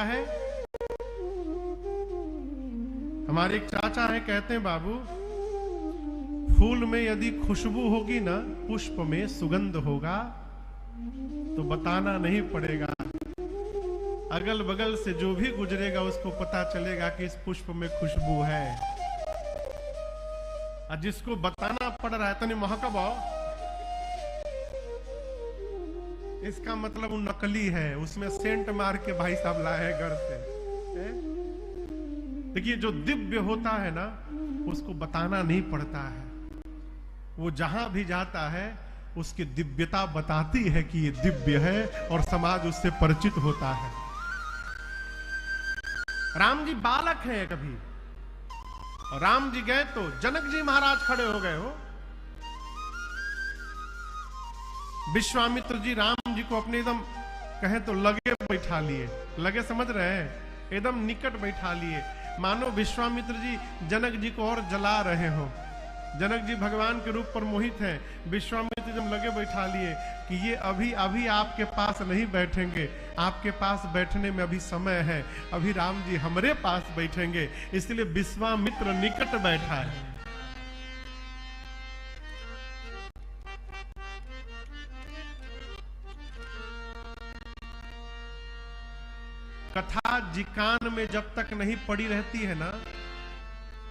है? हमारे एक चाचा है, कहते हैं बाबू, फूल में यदि खुशबू होगी ना, पुष्प में सुगंध होगा, तो बताना नहीं पड़ेगा। अगल बगल से जो भी गुजरेगा उसको पता चलेगा कि इस पुष्प में खुशबू है। और जिसको बताना पड़ रहा है, तनी महकब, इसका मतलब वो नकली है, उसमें सेंट मार के भाई साहब लाए हैं घर से। देखिए, जो दिव्य होता है ना, उसको बताना नहीं पड़ता है। वो जहां भी जाता है उसकी दिव्यता बताती है कि ये दिव्य है, और समाज उससे परिचित होता है। राम जी बालक हैं कभी, और राम जी गए तो जनक जी महाराज खड़े हो गए हो। विश्वामित्र जी राम जी को अपने एकदम कहें तो लगे बैठा लिए, लगे समझ रहे हैं, एकदम निकट बैठा लिए, मानो विश्वामित्र जी जनक जी को और जला रहे हो। जनक जी भगवान के रूप पर मोहित हैं, विश्वामित्र जब लगे बैठा लिए कि ये अभी अभी आपके पास नहीं बैठेंगे, आपके पास बैठने में अभी समय है, अभी राम जी हमारे पास बैठेंगे, इसलिए विश्वामित्र निकट बैठा है। कथा जी कान में जब तक नहीं पड़ी रहती है ना,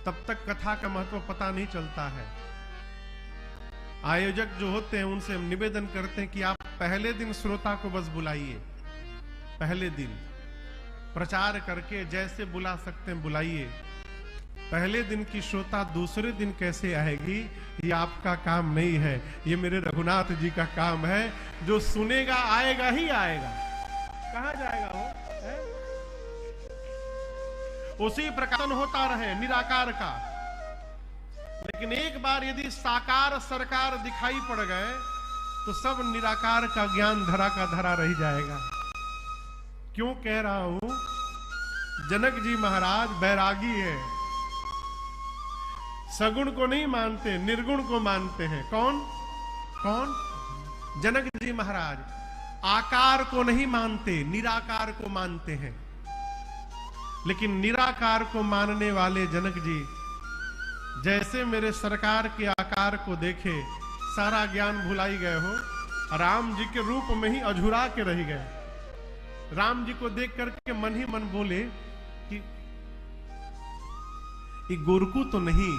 तब तक कथा का महत्व पता नहीं चलता है। आयोजक जो होते हैं उनसे हम निवेदन करते हैं कि आप पहले दिन श्रोता को बस बुलाइए, पहले दिन प्रचार करके जैसे बुला सकते हैं बुलाइए। पहले दिन की श्रोता दूसरे दिन कैसे आएगी, ये आपका काम नहीं है, ये मेरे रघुनाथ जी का काम है। जो सुनेगा आएगा ही आएगा, कहां जाएगा वो है? उसी प्रकार होता रहे निराकार का। लेकिन एक बार यदि साकार सरकार दिखाई पड़ गए तो सब निराकार का ज्ञान धरा का धरा रह जाएगा। क्यों कह रहा हूं? जनक जी महाराज बैरागी है, सगुण को नहीं मानते, निर्गुण को मानते हैं। कौन कौन? जनक जी महाराज आकार को नहीं मानते, निराकार को मानते हैं। लेकिन निराकार को मानने वाले जनक जी जैसे मेरे सरकार के आकार को देखे, सारा ज्ञान भुलाई गए हो, राम जी के रूप में ही अझुरा के रह गए। राम जी को देख करके मन ही मन बोले कि ये गोरकू तो नहीं,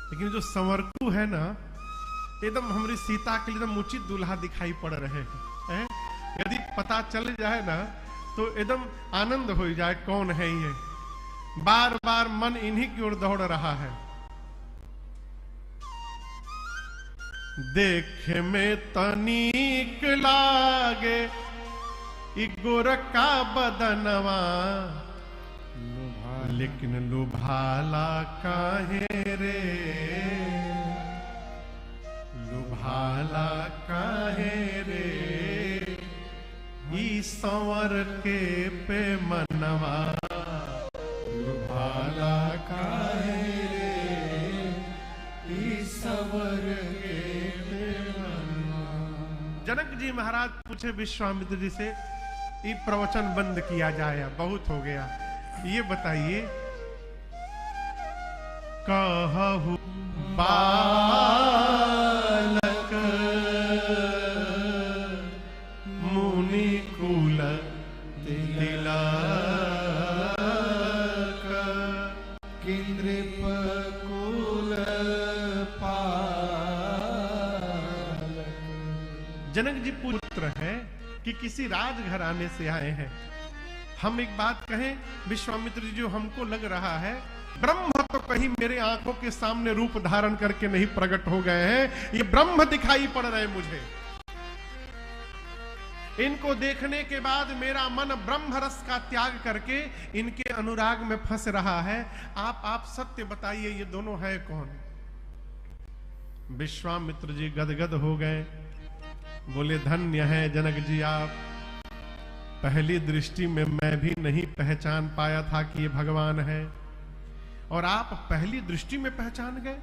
लेकिन जो संवरकू है ना, एकदम हमारी सीता के लिए एकदम उचित दूल्हा दिखाई पड़ रहे हैं। यदि पता चल जाए ना तो एकदम आनंद हो जाए कौन है ये। बार बार मन इन्हीं की ओर दौड़ रहा है। देखे में तनिक लागे गोरखा बदनवा, लेकिन लुभाला काहे रे, लुभाला काहे रे, ई संवर के पे मनवा, लुभाला काहे रे, ई संवर के पे मनवा। जनक जी महाराज पूछे विश्वामित्र जी से, ये प्रवचन बंद किया जाए, बहुत हो गया, ये बताइए, कहु बालक मुनि कुल तिलक, कृप कुल पालक। जनक जी पुत्र है कि किसी राजघराने से आए हैं। हम एक बात कहें विश्वामित्र जी, जो हमको लग रहा है ब्रह्म तो कहीं मेरे आंखों के सामने रूप धारण करके नहीं प्रकट हो गए हैं, ये ब्रह्म दिखाई पड़ रहे मुझे। इनको देखने के बाद मेरा मन ब्रह्म रस का त्याग करके इनके अनुराग में फंस रहा है। आप सत्य बताइए, ये दोनों है कौन? विश्वामित्र जी गदगद हो गए, बोले धन्य है जनक जी आप, पहली दृष्टि में मैं भी नहीं पहचान पाया था कि ये भगवान है, और आप पहली दृष्टि में पहचान गए।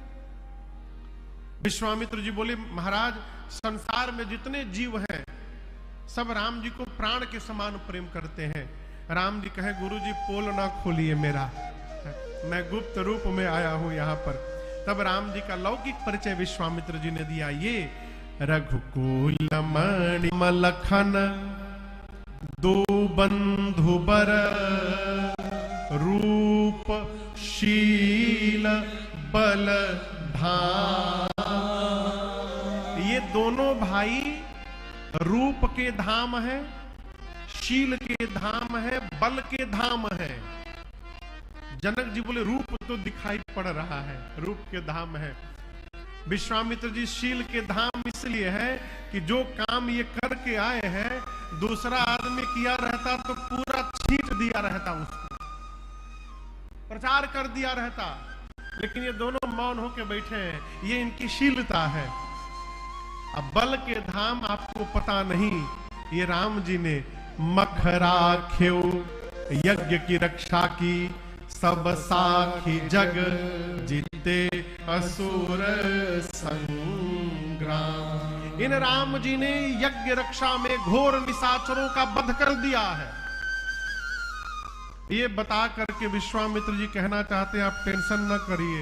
विश्वामित्र जी बोले महाराज, संसार में जितने जीव हैं सब राम जी को प्राण के समान प्रेम करते हैं, राम जी कहे गुरु जी पोल ना खोलिए मेरा, मैं गुप्त रूप में आया हूं यहां पर। तब राम जी का लौकिक परिचय विश्वामित्र जी ने दिया, ये रघुकुल मणि मलखन दो बंधु बर, रूप शील बल धाम। ये दोनों भाई रूप के धाम है, शील के धाम है, बल के धाम है। जनक जी बोले रूप तो दिखाई पड़ रहा है, रूप के धाम है। विश्वामित्र जी शील के धाम इसलिए है कि जो काम ये करके आए हैं दूसरा आदमी किया रहता तो पूरा छींट दिया रहता, उसको प्रचार कर दिया रहता, लेकिन ये दोनों मौन होके बैठे हैं, ये इनकी शीलता है। अब बल के धाम आपको पता नहीं, ये राम जी ने मखराख्यो यज्ञ की रक्षा की, सब साखी जग जीते असुर संग्राम। इन राम जी ने यज्ञ रक्षा में घोर निशाचरों का वध कर दिया है। ये बता करके विश्वामित्र जी कहना चाहते हैं आप टेंशन न करिए,